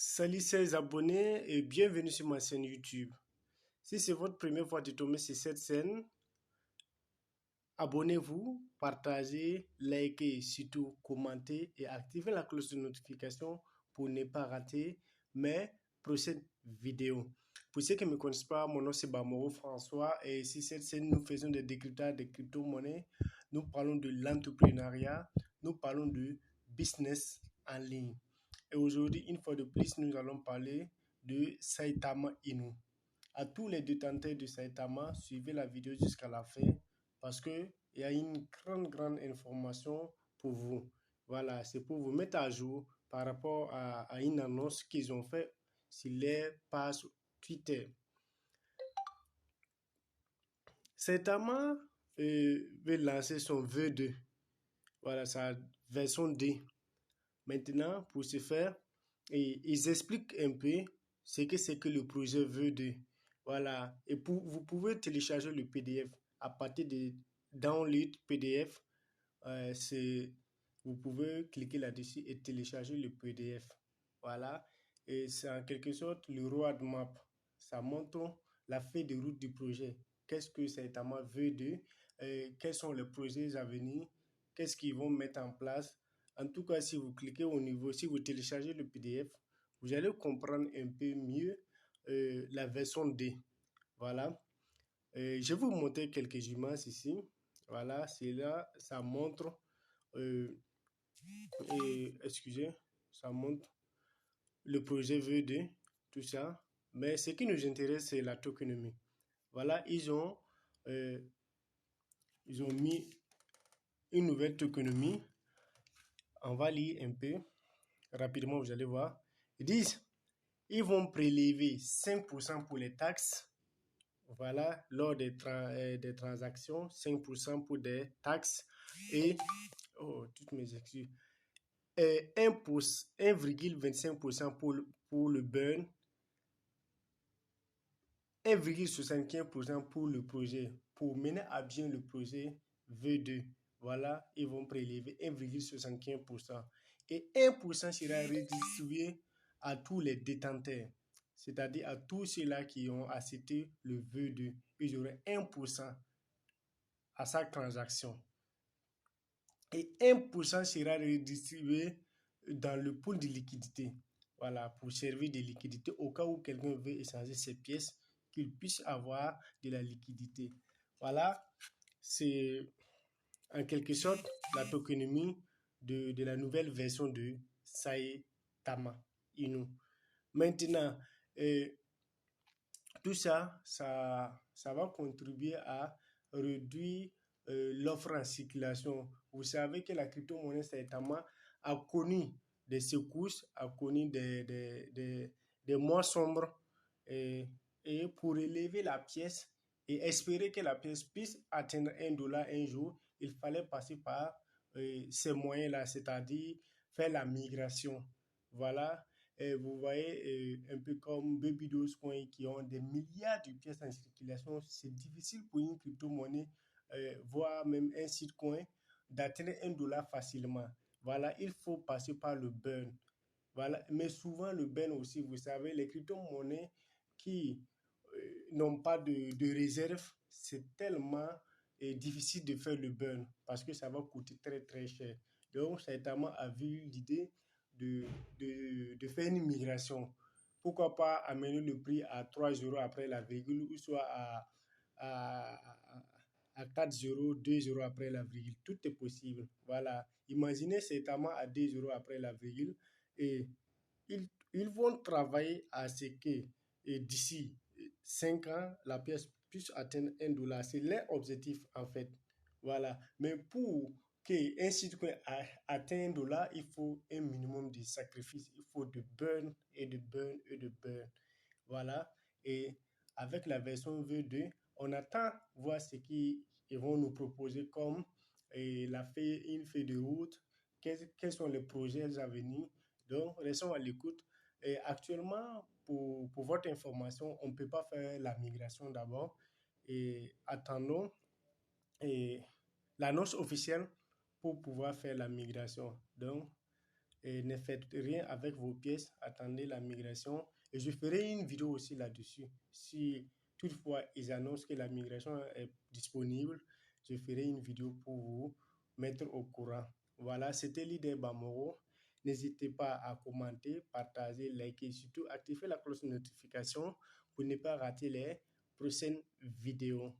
Salut chers abonnés et bienvenue sur ma chaîne YouTube. Si c'est votre première fois de tomber sur cette chaîne, abonnez-vous, partagez, likez, surtout commentez et activez la cloche de notification pour ne pas rater mes prochaines vidéos. Pour ceux qui ne me connaissent pas, mon nom c'est Bamoro François et sur cette chaîne nous faisons des décryptages de crypto-monnaies, nous parlons de l'entrepreneuriat, nous parlons de business en ligne. Et aujourd'hui, une fois de plus, nous allons parler de Saitama Inu. À tous les détenteurs de Saitama, suivez la vidéo jusqu'à la fin parce qu'il y a une grande information pour vous. Voilà, c'est pour vous mettre à jour par rapport à une annonce qu'ils ont fait sur leur page Twitter. Saitama veut lancer son V2. Voilà, sa version D. Maintenant, pour ce faire, ils expliquent un peu ce que c'est que le projet V2. Voilà. Et vous pouvez télécharger le PDF à partir de Download PDF. Vous pouvez cliquer là-dessus et télécharger le PDF. Voilà. Et c'est en quelque sorte le roadmap. Ça montre la feuille de route du projet. Qu'est-ce que Saitama V2? Quels sont les projets à venir? Qu'est-ce qu'ils vont mettre en place? En tout cas, si vous cliquez au niveau, si vous téléchargez le PDF, vous allez comprendre un peu mieux la version D. Voilà. Je vais vous montrer quelques images ici. Voilà, c'est là, ça montre, excusez, ça montre le projet V2, tout ça. Mais ce qui nous intéresse, c'est la tokenomie. Voilà, ils ont mis une nouvelle tokenomie. On va lire un peu rapidement, vous allez voir. Ils disent, ils vont prélever 5% pour les taxes. Voilà, lors des transactions, 5% pour des taxes et, oh, toutes mes excuses, 1,25% pour le burn, 1,75% pour le projet. Pour mener à bien le projet V2, voilà, ils vont prélever 1,75%. Et 1% sera redistribué à tous les détenteurs, c'est-à-dire à tous ceux-là qui ont accepté le V2. Ils auront 1% à chaque transaction. Et 1% sera redistribué dans le pool de liquidité. Voilà, pour servir de liquidité au cas où quelqu'un veut échanger ses pièces, qu'il puisse avoir de la liquidité. Voilà, c'est en quelque sorte la tokenomie de la nouvelle version de Saitama Inu. Maintenant, tout ça, ça va contribuer à réduire l'offre en circulation. Vous savez que la crypto-monnaie Saitama a connu des secousses, a connu des mois sombres et pour élever la pièce et espérer que la pièce puisse atteindre $1 un jour, il fallait passer par ces moyens-là, c'est-à-dire faire la migration. Voilà. Et vous voyez, un peu comme Baby Dogecoin qui ont des milliards de pièces en circulation, c'est difficile pour une crypto-monnaie, voire même un site coin, d'atteindre $1 facilement. Voilà, il faut passer par le burn. Voilà, mais souvent le burn aussi, vous savez, les crypto-monnaies qui n'ont pas de réserve, c'est tellement difficile de faire le burn parce que ça va coûter très cher. Donc, Saitama a vu l'idée de faire une migration. Pourquoi pas amener le prix à 3 euros après la virgule ou soit à, à 4 euros, 2 euros après la virgule. Tout est possible. Voilà. Imaginez Saitama à 2 euros après la virgule et ils vont travailler à ce que d'ici 5 ans, la pièce puisse atteindre $1. C'est leur objectif en fait. Voilà. Mais pour qu'un site atteigne $1, il faut un minimum de sacrifices. Il faut de burn et de burn et de burn. Voilà. Et avec la version V2, on attend voir ce qu'ils vont nous proposer comme une feuille de route, quels sont les projets à venir. Donc, restons à l'écoute. Et actuellement, pour votre information, on ne peut pas faire la migration d'abord. Et attendons l'annonce officielle pour pouvoir faire la migration. Donc, Et ne faites rien avec vos pièces, attendez la migration. Et je ferai une vidéo aussi là-dessus. Si toutefois ils annoncent que la migration est disponible, je ferai une vidéo pour vous mettre au courant. Voilà, c'était l'idée Bamoro. N'hésitez pas à commenter, partager, liker et surtout activer la cloche de notification pour ne pas rater les prochaines vidéos.